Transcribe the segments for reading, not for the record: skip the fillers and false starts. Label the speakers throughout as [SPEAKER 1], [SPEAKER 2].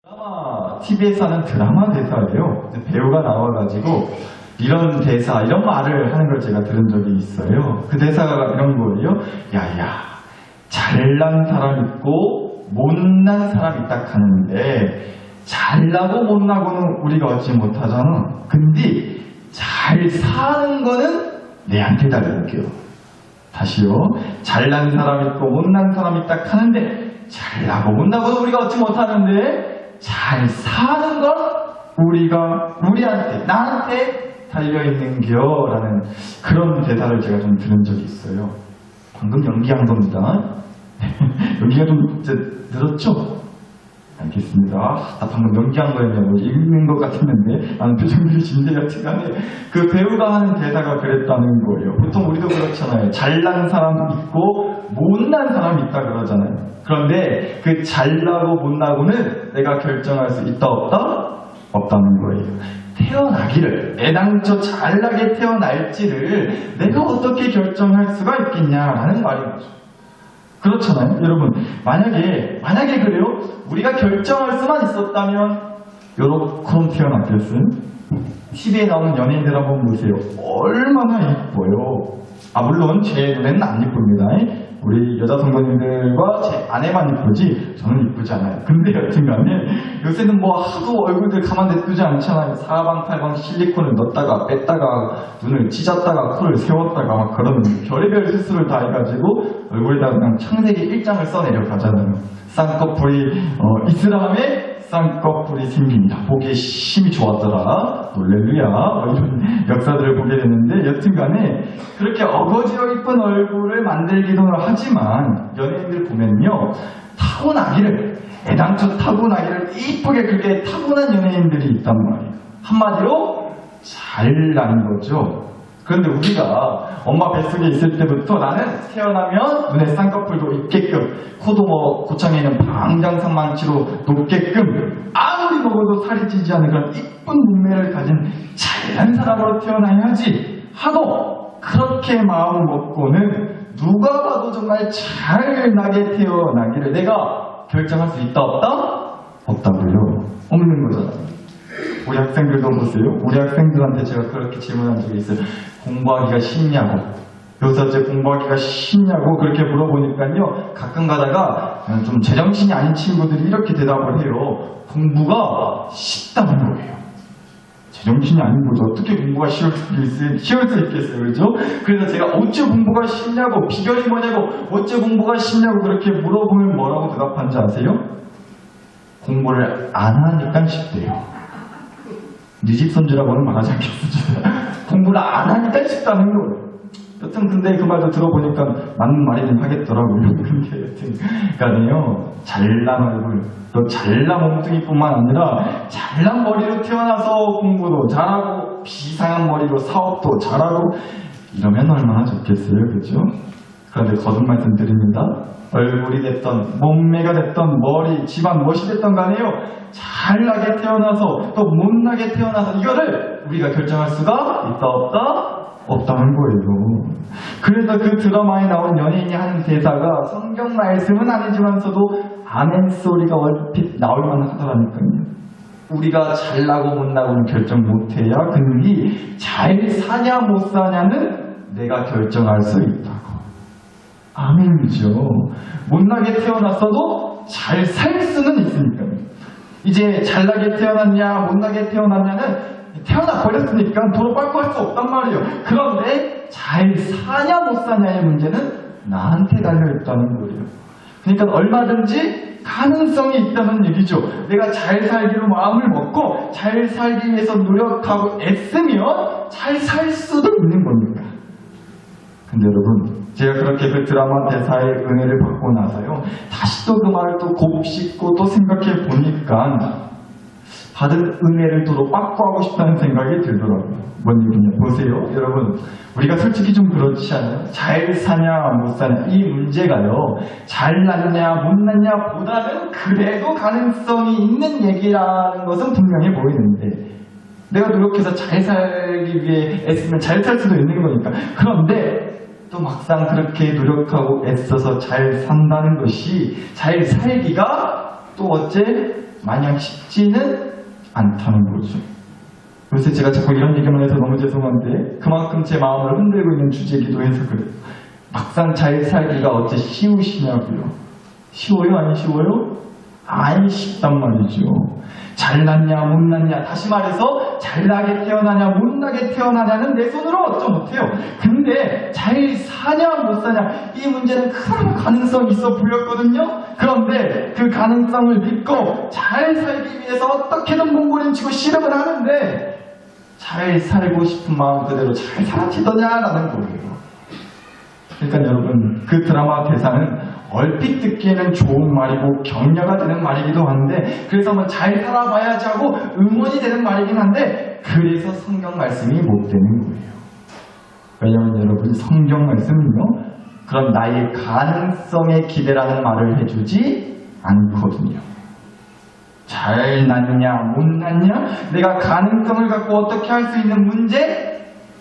[SPEAKER 1] 드라마, TV에서 하는 드라마 대사예요. 배우가 나와가지고 이런 대사, 이런 말을 하는 걸 제가 들은 적이 있어요. 그 대사가 이런 거예요. 야야, 잘난 사람 있고 못난 사람 있다 하는데 잘나고 못나고는 우리가 얻지 못하잖아. 근데 잘 사는 거는 내한테 달려올게요. 다시요. 잘난 사람 있고 못난 사람 있다 하는데 잘나고 못나고는 우리가 얻지 못하는데 잘 사는 건 우리한테, 나한테 달려있는겨 라는 그런 대사를 제가 좀 들은 적이 있어요. 방금 연기한 겁니다. 연기가 좀 이제 늘었죠? 알겠습니다. 나 방금 연기한 거였냐고 읽는 것 같았는데 나는 표정들이 진짜 여튼간에 그 배우가 하는 대사가 그랬다는 거예요. 보통 우리도 그렇잖아요. 잘난 사람 있고 못난 사람이 있다 그러잖아요. 그런데 그 잘나고 못나고는 내가 결정할 수 있다 없다? 없다는 거예요. 태어나기를, 애당초 잘나게 태어날지를 내가 어떻게 결정할 수가 있겠냐라는 말인 거죠. 그렇잖아요, 여러분. 만약에 그래요? 우리가 결정할 수만 있었다면 요렇게 태어났겠어요? TV에 나오는 연예인들 한번 보세요. 얼마나 이뻐요. 물론 제 눈에는 안 이쁩니다. 우리 여자 성도님들과 제 아내만 이쁘지 저는 이쁘지 않아요. 근데 여튼간에 요새는 뭐 하도 얼굴들 가만 냅두지 않잖아요. 사방팔방 실리콘을 넣었다가 뺐다가 눈을 찢었다가 코를 세웠다가 막 그런 별의별 수술을 다 해가지고 얼굴에다가 그냥 창세기 1장을 써내려 가잖아요. 쌍꺼풀이 이슬람의 쌍꺼풀이 생깁니다. 보기에 심히 좋았더라. 놀렐루야. 이런 역사들을 보게 되는데 여튼간에 그렇게 어거지로 이쁜 얼굴을 만들기도 하지만 연예인들 보면요. 타고나기를, 애당초 타고나기를 이쁘게 그렇게 타고난 연예인들이 있단 말이에요. 한마디로 잘난 거죠. 그런데 우리가 엄마 뱃속에 있을 때부터 나는 태어나면 눈에 쌍꺼풀도 있게끔 코도 뭐 고창에 있는 방장상망치로 높게끔 아무리 먹어도 살이 찌지 않는 그런 이쁜 몸매를 가진 잘난 사람으로 태어나야지 하고 그렇게 마음 먹고는 누가 봐도 정말 잘나게 태어나기를 내가 결정할 수 있다 없다? 없다고요. 없는 거잖아요. 우리 학생들도 보세요. 우리 학생들한테 제가 그렇게 질문한 적이 있어요. 공부하기가 쉽냐고. 요새 공부하기가 쉽냐고 그렇게 물어보니까요. 가끔 가다가 좀 제정신이 아닌 친구들이 이렇게 대답을 해요. 공부가 쉽다는 거예요. 제정신이 아닌 거죠. 어떻게 공부가 쉬울 수 있겠어요. 그렇죠? 그래서 제가 어째 공부가 쉽냐고, 비결이 뭐냐고, 어째 공부가 쉽냐고 그렇게 물어보면 뭐라고 대답한지 아세요? 공부를 안 하니까 쉽대요. 네 집 손주라고는 말하지 않겠습니다. 공부를 안 하니까 쉽다는 거예요. 여튼 근데 그 말도 들어보니까 맞는 말이긴 하겠더라고요. 근데 여튼 간에요. 잘난 얼굴, 또 잘난 몸뚱이뿐만 아니라 잘난 머리로 태어나서 공부도 잘하고 비상한 머리로 사업도 잘하고 이러면 얼마나 좋겠어요. 그렇죠? 그런데 거듭 말씀드립니다. 얼굴이 됐던 몸매가 됐던 머리, 집안 무엇이 됐던 간에요. 잘나게 태어나서 또 못나게 태어나서 이거를 우리가 결정할 수가 있다 없다? 없다는 거예요. 그래서 그 드라마에 나온 연예인이 하는 대사가 성경 말씀은 아니지만서도 아멘 소리가 얼핏 나올 만하더라니까요. 우리가 잘나고 못나고는 결정 못해야 근데 잘 사냐 못 사냐는 내가 결정할 수 있다고. 아멘이죠. 못나게 태어났어도 잘 살 수는 있으니까요. 이제 잘나게 태어났냐 못나게 태어났냐는 태어나 버렸으니까 도로 빨고 할 수 없단 말이에요. 그런데 잘 사냐 못 사냐의 문제는 나한테 달려있다는 거예요. 그러니까 얼마든지 가능성이 있다는 얘기죠. 내가 잘 살기로 마음을 먹고 잘 살기 위해서 노력하고 애쓰면 잘 살 수도 있는 겁니다. 근데 여러분, 제가 그렇게 그 드라마 대사의 은혜를 받고 나서요, 다시 또 그 말을 또 곱씹고 또 생각해 보니까 받은 은혜를 도로 빠꾸하고 싶다는 생각이 들더라고요. 뭔 얘기냐 보세요. 여러분, 우리가 솔직히 좀 그렇지 않아요? 잘 사냐 못 사냐 이 문제가요, 잘났냐 못났냐 보다는 그래도 가능성이 있는 얘기라는 것은 분명해 보이는데 내가 노력해서 잘 살기 위해 애쓰면 잘 살 수도 있는 거니까. 그런데 또 막상 그렇게 노력하고 애써서 잘 산다는 것이 잘 살기가 또 어째 마냥 쉽지는 않다는 거죠. 요새 제가 자꾸 이런 얘기만 해서 너무 죄송한데 그만큼 제 마음을 흔들고 있는 주제이기도 해서 그래요. 막상 잘 살기가 어째 쉬우시냐고요. 쉬워요? 안 쉬워요? 안 쉽단 말이죠. 잘났냐 못났냐, 다시 말해서 잘나게 태어나냐 못나게 태어나냐는 내 손으로 어쩌 못해요. 근데 잘 사냐 못 사냐, 이 문제는 큰 가능성이 있어 보였거든요. 그런데 그 가능성을 믿고 잘 살기 위해서 어떻게든 몸부림치고 씨름을 하는데 잘 살고 싶은 마음 그대로 잘 살아지더냐라는 거예요. 그러니까 여러분, 그 드라마 대사는 얼핏 듣기에는 좋은 말이고 격려가 되는 말이기도 한데, 그래서 뭐 잘 살아봐야지 하고 응원이 되는 말이긴 한데, 그래서 성경 말씀이 못 되는 거예요. 왜냐하면 여러분, 성경 말씀은요, 그런 나의 가능성에 기대라는 말을 해주지 않거든요. 잘났냐 못났냐, 내가 가능성을 갖고 어떻게 할 수 있는 문제?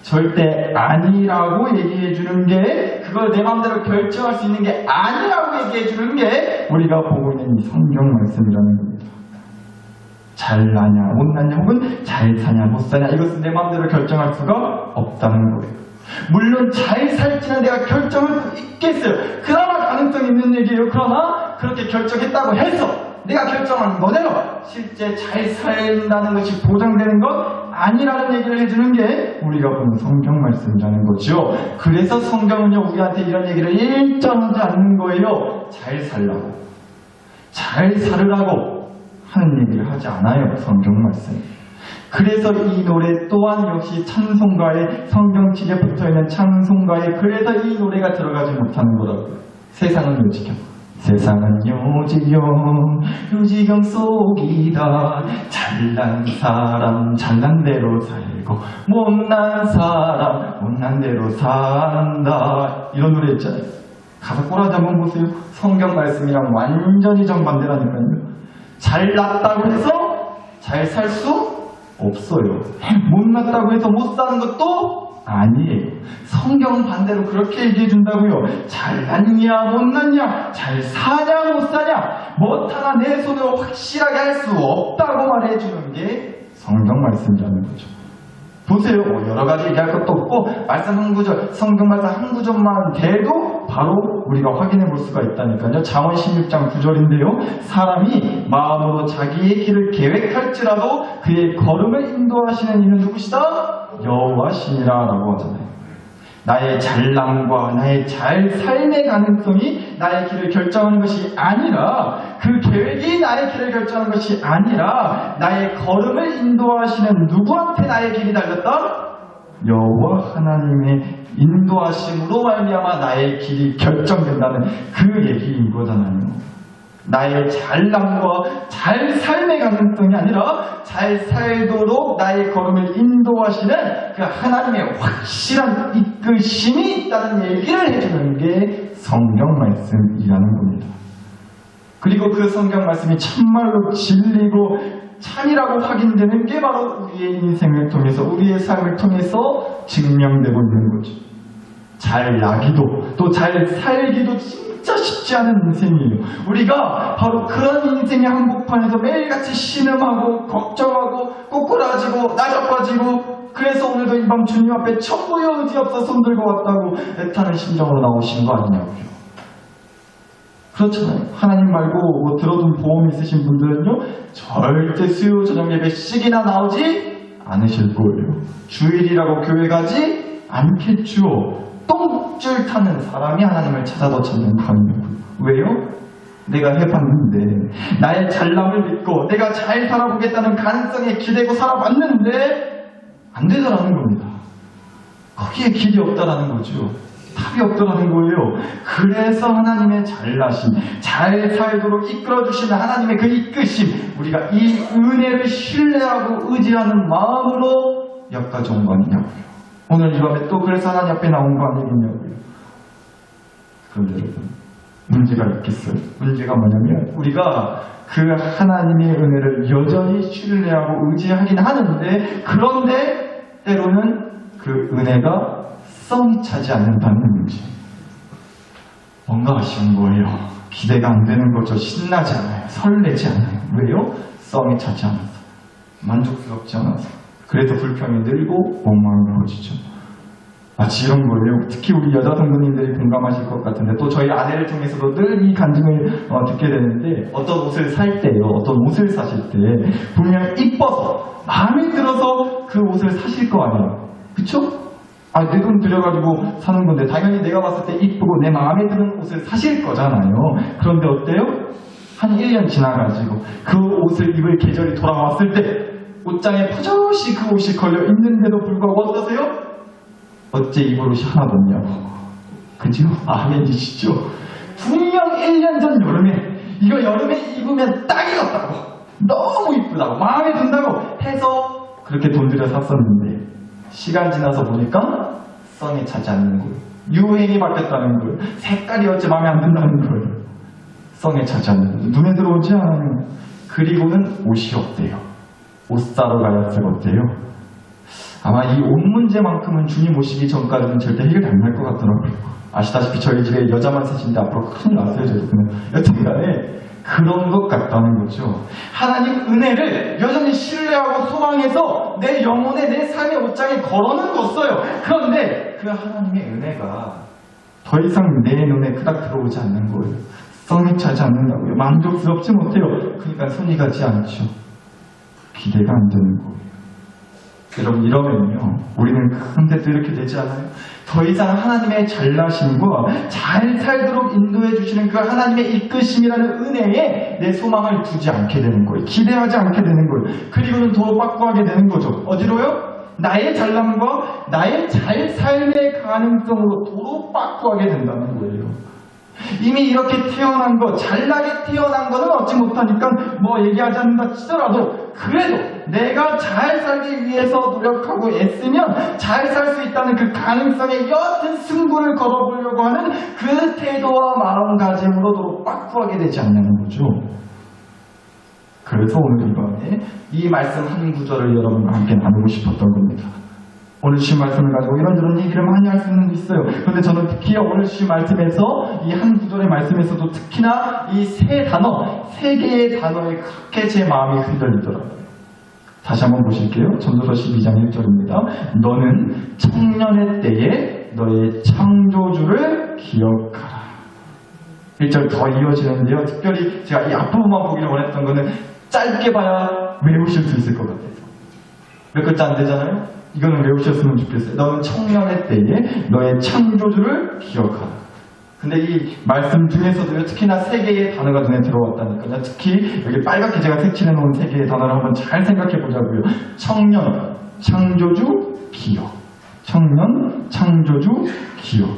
[SPEAKER 1] 절대 아니라고 얘기해주는 게, 그걸 내 마음대로 결정할 수 있는 게 아니라고 얘기해주는 게 우리가 보고 있는 이 성경 말씀이라는 겁니다. 잘나냐 못나냐 혹은 잘 사냐 못 사냐, 이것은 내 마음대로 결정할 수가 없다는 거예요. 물론 잘 살지는 내가 결정할 수 있겠어요. 그나마 가능성이 있는 얘기예요. 그러나 그렇게 결정했다고 해서 내가 결정한 거대로 실제 잘 산다는 것이 보장되는 것 아니라는 얘기를 해주는 게 우리가 보는 성경 말씀이라는 거죠. 그래서 성경은요, 우리한테 이런 얘기를 일정하지 않는 거예요. 잘 살라고, 잘 살으라고 하는 얘기를 하지 않아요, 성경 말씀. 그래서 이 노래 또한 역시 찬송가에, 성경책에 붙어있는 찬송가에, 그래서 이 노래가 들어가지 못하는 거라고요. 세상은 요지경, 세상은 요지경 속이다. 잘난 사람 잘난 대로 살고, 못난 사람 못난 대로 산다. 이런 노래 있잖아요. 가사 꼬라지 한번 보세요. 성경 말씀이랑 완전히 정반대라니까요. 잘났다고 해서 잘 살 수 없어요. 못났다고 해서 못 사는 것도 아니에요. 성경 반대로 그렇게 얘기해 준다고요. 잘났냐 못났냐, 잘 사냐 못 사냐, 뭐 하나 내 손으로 확실하게 할 수 없다고 말해주는 게 성경 말씀이라는 거죠. 보세요. 여러 가지 얘기할 것도 없고 말씀 한 구절, 성경 말씀 한 구절만 돼도 바로 우리가 확인해 볼 수가 있다니까요. 잠언 16장 9절인데요. 사람이 마음으로 자기의 길을 계획할지라도 그의 걸음을 인도하시는 이는 누구시다? 여호와시니라 라고 하잖아요. 나의 잘남과 나의 잘 삶의 가능성이 나의 길을 결정하는 것이 아니라, 그 계획이 나의 길을 결정하는 것이 아니라, 나의 걸음을 인도하시는 누구한테 나의 길이 달렸다? 여호와 하나님의 인도하심으로 말미암아 나의 길이 결정된다는 그 얘기인 거잖아요. 나의 잘남과 잘 삶의 가능성이 아니라 잘 살도록 나의 걸음을 인도하시는 그 하나님의 확실한 이끄심이 있다는 얘기를 해주는 게 성경 말씀이라는 겁니다. 그리고 그 성경 말씀이 참말로 진리고 참이라고 확인되는 게 바로 우리의 인생을 통해서, 우리의 삶을 통해서 증명되고 있는 거죠. 잘 나기도 또 잘 살기도 진짜 쉽지 않은 인생이에요. 우리가 바로 그런 인생의 한복판에서 매일같이 신음하고 걱정하고 꼬꾸라지고 나자빠지고, 그래서 오늘도 이 밤 주님 앞에 천부의 의지 없어 손들고 왔다고 애타는 심정으로 나오신 거 아니냐고요. 그렇잖아요. 하나님 말고 뭐 들어둔 보험 있으신 분들은요, 절대 수요 저녁 예배 씩이나 나오지 않으실 거예요. 주일이라고 교회 가지 않겠죠. 똥줄 타는 사람이 하나님을 찾아도 찾는 거예요. 왜요? 내가 해봤는데, 나의 잘남을 믿고 내가 잘 살아보겠다는 가능성에 기대고 살아봤는데 안 되더라는 겁니다. 거기에 길이 없다라는 거죠. 답이 없더라는 거예요. 그래서 하나님의 잘나심, 잘 살도록 이끌어주시는 하나님의 그 이끄심, 우리가 이 은혜를 신뢰하고 의지하는 마음으로 여기까지 온 거 아니냐고요. 오늘 이 밤에 또 그래서 하나님 앞에 나온 거 아니겠냐고요. 그런데 여러분, 문제가 있겠어요. 문제가 뭐냐면, 우리가 그 하나님의 은혜를 여전히 신뢰하고 의지하긴 하는데, 그런데 때로는 그 은혜가 썩이 차지 않는다는 문제. 뭔가 아쉬운 거예요. 기대가 안 되는 거죠. 신나지 않아요. 설레지 않아요. 왜요? 썸이 차지 않아서. 만족스럽지 않아서. 그래서 불평이 늘고 원망이 커지죠. 마치 이런 거예요. 특히 우리 여자 성도님들이 공감하실 것 같은데, 또 저희 아내를 통해서도 늘 이 간증을 듣게 되는데, 어떤 옷을 살 때요, 어떤 옷을 사실 때 분명 이뻐서 마음에 들어서 그 옷을 사실 거 아니에요. 그쵸? 내 돈 들여가지고 사는 건데 당연히 내가 봤을 때 이쁘고 내 마음에 드는 옷을 사실 거잖아요. 그런데 어때요? 한 1년 지나가지고 그 옷을 입을 계절이 돌아왔을 때 옷장에 퍼져시 그 옷이 걸려 있는데도 불구하고 어떠세요? 어째 입을 옷이 하나도 없냐고. 그죠? 아멘이시죠? 분명 1년 전 여름에 이거 여름에 입으면 딱이었다고, 너무 이쁘다고, 마음에 든다고 해서 그렇게 돈 들여 샀었는데 시간 지나서 보니까 썸이 차지 않는 거예요. 유행이 바뀌었다는 거예요. 색깔이 어째 마음에 안 든다는 거예요. 썸이 차지 않는 거예요. 눈에 들어오지 않아요. 그리고는 옷이 없대요. 옷 사러 가야 쓰겠대요. 아마 이 옷 문제만큼은 주님 오시기 전까지는 절대 해결이 안 날 것 같더라고요. 아시다시피 저희 집에 여자만 셋인데 앞으로 큰일 났어요. 저희는. 여튼간에 그런 것 같다는 거죠. 하나님 은혜를 여전히 신뢰하고 소망해서 내 영혼에, 내 삶의 옷장에 걸어는 뒀어요. 그런데 그 하나님의 은혜가 더 이상 내 눈에 그닥 들어오지 않는 거예요. 썸이 차지 않는다고요. 만족스럽지 못해요. 그러니까 손이 가지 않죠. 기대가 안 되는 거예요. 여러분, 이러면요, 우리는 근데도 이렇게 되지 않아요? 더 이상 하나님의 잘나심과 잘 살도록 인도해 주시는 그 하나님의 이끄심이라는 은혜에 내 소망을 두지 않게 되는 거예요. 기대하지 않게 되는 거예요. 그리고는 도로 빠꾸하게 되는 거죠. 어디로요? 나의 잘남과 나의 잘 삶의 가능성으로 도로 빠꾸하게 된다는 거예요. 이미 이렇게 태어난 거, 잘나게 태어난 거는 얻지 못하니까 뭐 얘기하지 않는다 치더라도, 그래도 내가 잘 살기 위해서 노력하고 애쓰면 잘 살 수 있다는 그 가능성에 여하튼 승부를 걸어보려고 하는 그 태도와 마음가짐으로 빠꾸하게 되지 않냐는 거죠. 그래서 오늘 이번에 이 말씀 한 구절을 여러분과 함께 나누고 싶었던 겁니다. 오늘 주신 말씀을 가지고 이런저런 얘기를 많이 할 수는 있어요. 그런데 저는 특히 오늘 주신 말씀에서 이 한 구절의 말씀에서도 특히나 이 세 단어, 세 개의 단어에 그렇게 제 마음이 흔들리더라고요. 다시 한번 보실게요. 전도서 12장 1절입니다. 너는 청년의 때에 너의 창조주를 기억하라. 1절 더 이어지는데요. 특별히 제가 이 앞부분만 보기를 원했던 거는 짧게 봐야 외우실 수 있을 것 같아요. 몇 글자 안 되잖아요? 이거는 외우셨으면 좋겠어요. 너는 청년의 때에 너의 창조주를 기억하라. 근데 이 말씀 중에서도요, 특히나 세 개의 단어가 눈에 들어왔다니까요. 특히 여기 빨갛게 제가 색칠해 놓은 세 개의 단어를 한번 잘 생각해 보자고요. 청년, 창조주, 기억. 청년, 창조주, 기억.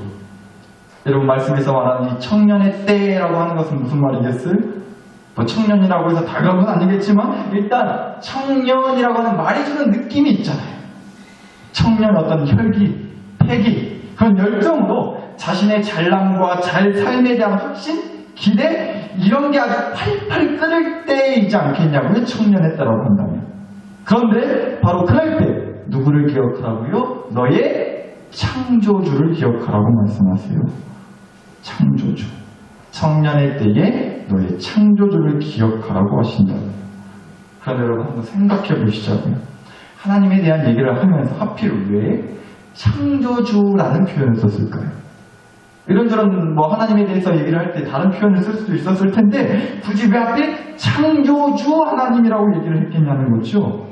[SPEAKER 1] 여러분, 말씀에서 말하는 이 청년의 때라고 하는 것은 무슨 말이겠어요? 뭐 청년이라고 해서 다 그런 건 아니겠지만 일단 청년이라고 하는 말이 주는 느낌이 있잖아요. 청년 어떤 혈기, 패기, 그런 열정으로 자신의 잘남과 잘 삶에 대한 확신, 기대, 이런 게 아주 팔팔 끓을 때이지 않겠냐고요, 청년의 때라고 한다면. 그런데 바로 그럴 때 누구를 기억하라고요? 너의 창조주를 기억하라고 말씀하세요. 창조주. 청년의 때에 너의 창조주를 기억하라고 하신다. 그런데 여러분 한번 생각해 보시자고요. 하나님에 대한 얘기를 하면서 하필 왜 창조주라는 표현을 썼을까요? 이런저런 뭐 하나님에 대해서 얘기를 할 때 다른 표현을 쓸 수도 있었을 텐데 굳이 왜 하필 창조주 하나님이라고 얘기를 했겠냐는 거죠.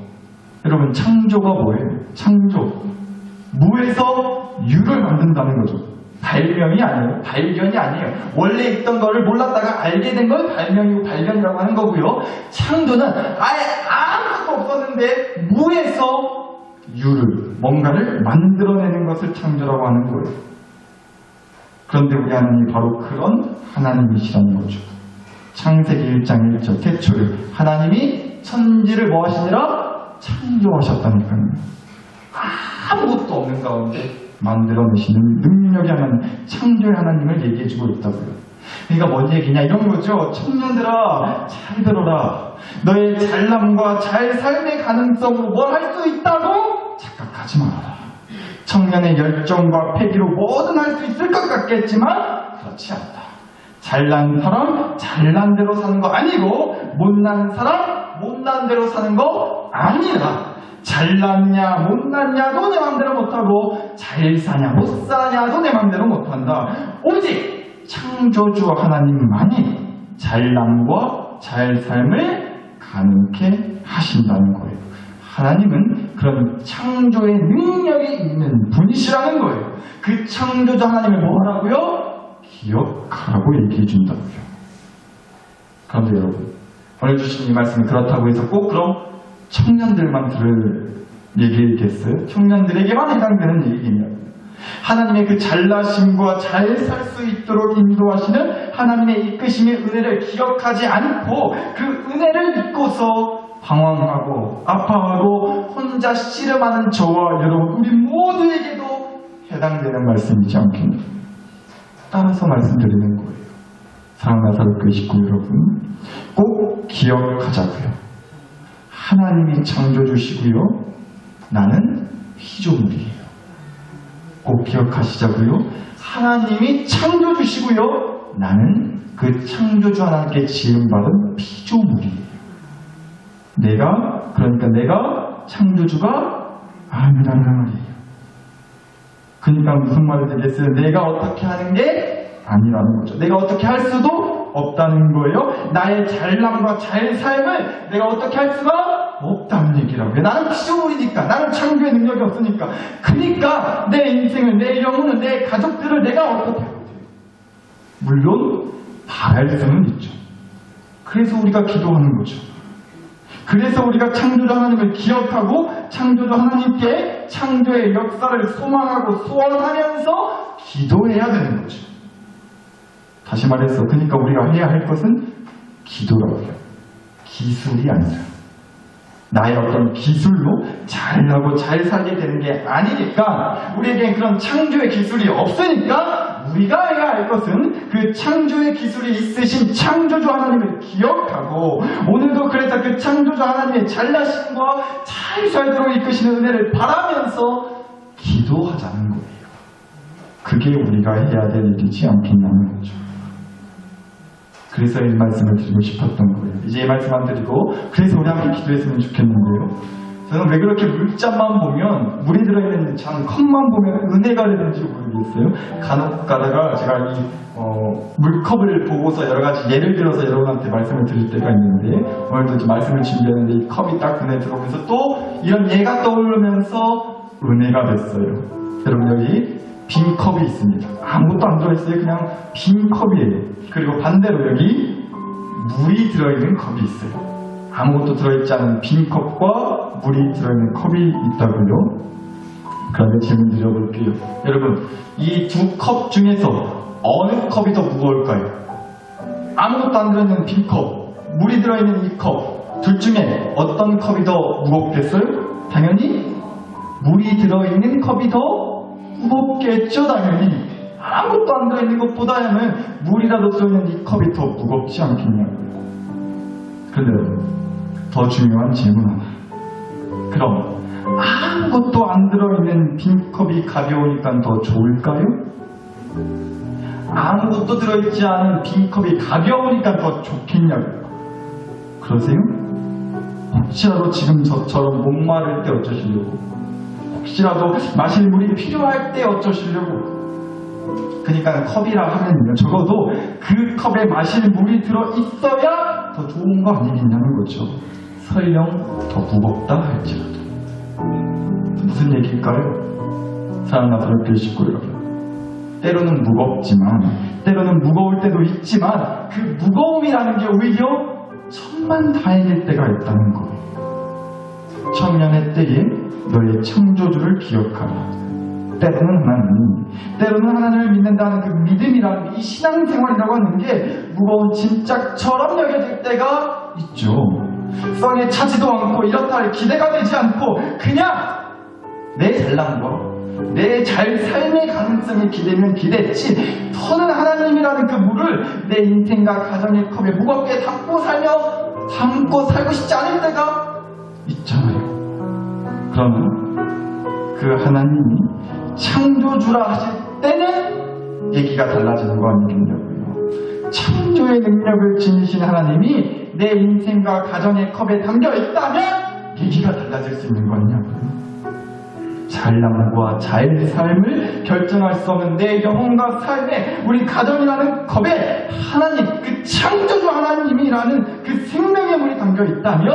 [SPEAKER 1] 여러분, 창조가 뭐예요? 창조. 무에서 유를 만든다는 거죠. 발명이 아니에요. 발견이 아니에요. 원래 있던 거를 몰랐다가 알게 된 걸 발명이고 발견이라고 하는 거고요. 창조는 아예 아무것도 없었는데 무에서 유를, 뭔가를 만들어내는 것을 창조라고 하는 거예요. 그런데 우리 하나님이 바로 그런 하나님이시라는 거죠. 창세기 1장 1절 태초에 하나님이 천지를 뭐 하시니라? 창조하셨다니까요. 아무것도 없는 가운데 만들어내시는 능력이 하나님, 창조의 하나님을 얘기해주고 있다고요. 그러니까 뭔 얘기냐 이런 거죠. 청년들아 잘 들어라. 너의 잘남과 잘 삶의 가능성으로 뭘 할 수 있다고 착각하지 말아라. 청년의 열정과 패기로 뭐든 할 수 있을 것 같겠지만 그렇지 않다. 잘난 사람 잘난 대로 사는 거 아니고 못난 사람 못난 대로 사는 거 아니라 잘났냐 못났냐도 내 맘대로 못하고 잘 사냐 못 사냐도 내 맘대로 못한다. 오직 창조주 하나님만이 잘남과 잘삶을 가능케 하신다는 거예요. 하나님은 그런 창조의 능력이 있는 분이시라는 거예요. 그 창조주 하나님을 뭐하라고요? 기억하라고 얘기해 준다고요. 그런데 여러분, 오늘 주신 이 말씀은 그렇다고 해서 꼭 그럼 청년들만 들을 얘기겠어요? 청년들에게만 해당되는 얘기냐고요. 하나님의 그 잘나심과 잘 살 수 있도록 인도하시는 하나님의 이끄심의 은혜를 기억하지 않고 그 은혜를 잊고서 방황하고 아파하고 혼자 씨름하는 저와 여러분 우리 모두에게도 해당되는 말씀이지 않겠나요? 따라서 말씀드리는 거예요. 사랑하는 나사로교회 식구 여러분, 꼭 기억하자고요. 하나님이 창조주시고요. 나는 피조물이에요. 꼭 기억하시자고요. 하나님이 창조주시고요. 나는 그 창조주 하나님께 지음받은 피조물이에요. 내가 창조주가 아니라는 말이에요. 그러니까 무슨 말이 되겠어요? 내가 어떻게 하는 게 아니라는 거죠. 내가 어떻게 할 수도 없다는 거예요. 나의 잘남과 잘삶을 내가 어떻게 할 수가 없다는 얘기라고요. 나는 피조물이니까, 나는 창조의 능력이 없으니까. 그러니까 내 인생을, 내 영혼을, 내 가족들을 내가 어떻게 하고 돼요? 물론 바랄 수는 있죠. 그래서 우리가 기도하는 거죠. 그래서 우리가 창조주 하나님을 기억하고 창조주 하나님께 창조의 역사를 소망하고 소원하면서 기도해야 되는 거죠. 다시 말해서 그러니까 우리가 해야 할 것은 기도라고요. 기술이 아니라 나의 어떤 기술로 잘하고 잘 살게 되는 게 아니니까 우리에겐 그런 창조의 기술이 없으니까 우리가 해야 할 것은 그 창조의 기술이 있으신 창조주 하나님을 기억하고 오늘도 그래서 그 창조주 하나님의 잘나심과 잘 살도록 이끄시는 은혜를 바라면서 기도하자는 거예요. 그게 우리가 해야 될 일이지 않겠냐는 거죠. 그래서 이 말씀을 드리고 싶었던 거예요. 이제 이 말씀 안 드리고 그래서 우리 함께 기도했으면 좋겠는데요. 저는 왜 그렇게 물잔만 보면 물이 들어있는 잔 컵만 보면 은혜가 되는지 모르겠어요. 간혹 가다가 제가 이 물컵을 보고서 여러 가지 예를 들어서 여러분한테 말씀을 드릴 때가 있는데 오늘도 이제 말씀을 준비했는데 이 컵이 딱 눈에 들어오면서 또 이런 예가 떠오르면서 은혜가 됐어요. 여러분 여기 빈 컵이 있습니다. 아무것도 안 들어있어요. 그냥 빈 컵이에요. 그리고 반대로 여기 물이 들어있는 컵이 있어요. 아무것도 들어있지 않은 빈 컵과 물이 들어있는 컵이 있다고요. 그런데 질문 드려볼게요. 여러분, 이 두 컵 중에서 어느 컵이 더 무거울까요? 아무것도 안 들어있는 빈 컵, 물이 들어있는 이 컵, 둘 중에 어떤 컵이 더 무겁겠어요? 당연히 물이 들어있는 컵이 더 무겁겠죠, 당연히. 아무것도 안 들어있는 것보다는 물이라도 들어있는 이 컵이 더 무겁지 않겠냐고요. 그런데 더 중요한 질문 하나. 그럼 아무것도 안 들어있는 빈 컵이 가벼우니까 더 좋을까요? 아무것도 들어있지 않은 빈 컵이 가벼우니까 더 좋겠냐고요. 그러세요? 혹시라도 지금 저처럼 목마를 때 어쩌시려고? 혹시라도 마실 물이 필요할 때 어쩌시려고? 그러니까 컵이라 하면요, 적어도 그 컵에 마실 물이 들어있어야 더 좋은 거 아니겠냐는 거죠. 설령 더 무겁다 할지라도. 무슨 얘기일까요? 사랑하는 나사로교회 식구 여러분, 때로는 무겁지만 때로는 무거울 때도 있지만 그 무거움이라는 게 오히려 천만다행일 때가 있다는 거예요. 청년의 때에 너의 창조주를 기억하라. 때로는 하나님, 때로는 하나님을 믿는다는 그 믿음이라는 이 신앙생활이라고 하는 게 무거운 짐짝처럼 여겨질 때가 있죠. 성에 차지도 않고 이렇다 할 기대가 되지 않고 그냥 내 잘난 거, 내 잘 삶의 가능성이 기대면 기대했지 더는 하나님이라는 그 물을 내 인생과 가정의 컵에 무겁게 담고 살고 싶지 않을 때가 있잖아요. 그러면 그 하나님이 창조주라 하실 때는 얘기가 달라지는 거 아니겠냐고요. 창조의 능력을 지니신 하나님이 내 인생과 가정의 컵에 담겨 있다면 얘기가 달라질 수 있는 거 아니냐고요. 잘남과 잘 삶을 결정할 수 없는 내 영혼과 삶에 우리 가정이라는 컵에 하나님, 그 창조주 하나님이라는 그 생명의 물이 담겨 있다면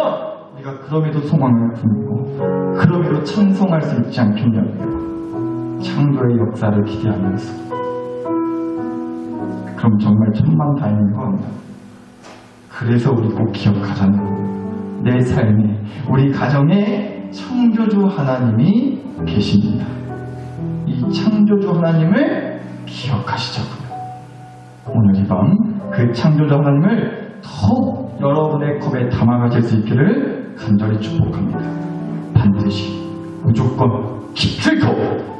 [SPEAKER 1] 우리가 그럼에도 소망을 품고 그럼에도 찬송할 수 있지 않겠냐고요. 창조의 역사를 기대하면서. 그럼 정말 천만다행인 거 아니야. 그래서 우리 꼭 기억하자는 내 삶에 우리 가정에 창조주 하나님이 계십니다. 이 창조주 하나님을 기억하시자고요. 오늘 이 밤 그 창조주 하나님을 더욱 여러분의 컵에 담아가실 수 있기를 간절히 축복합니다. 반드시 무조건 깊들고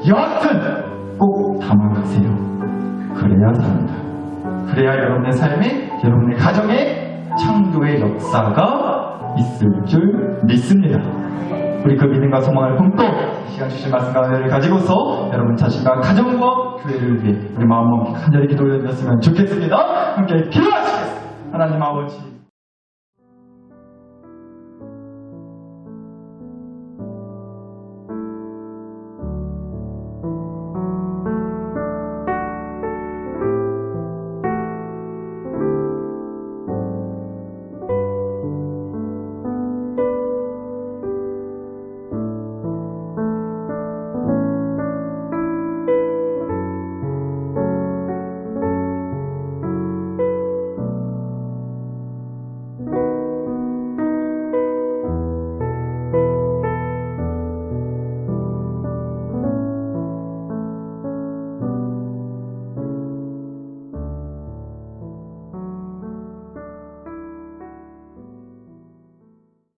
[SPEAKER 1] 여하튼 꼭 담아가세요. 그래야 산다. 그래야 여러분의 삶에 여러분의 가정에 창조의 역사가 있을 줄 믿습니다. 우리 그 믿음과 소망을 품고 이 시간 주신 말씀과 은혜를 가지고서 여러분 자신과 가정과 교회를 위해 우리 마음먹기 간절히 기도해 주셨으면 좋겠습니다. 함께 기도하시겠습니다. 하나님 아버지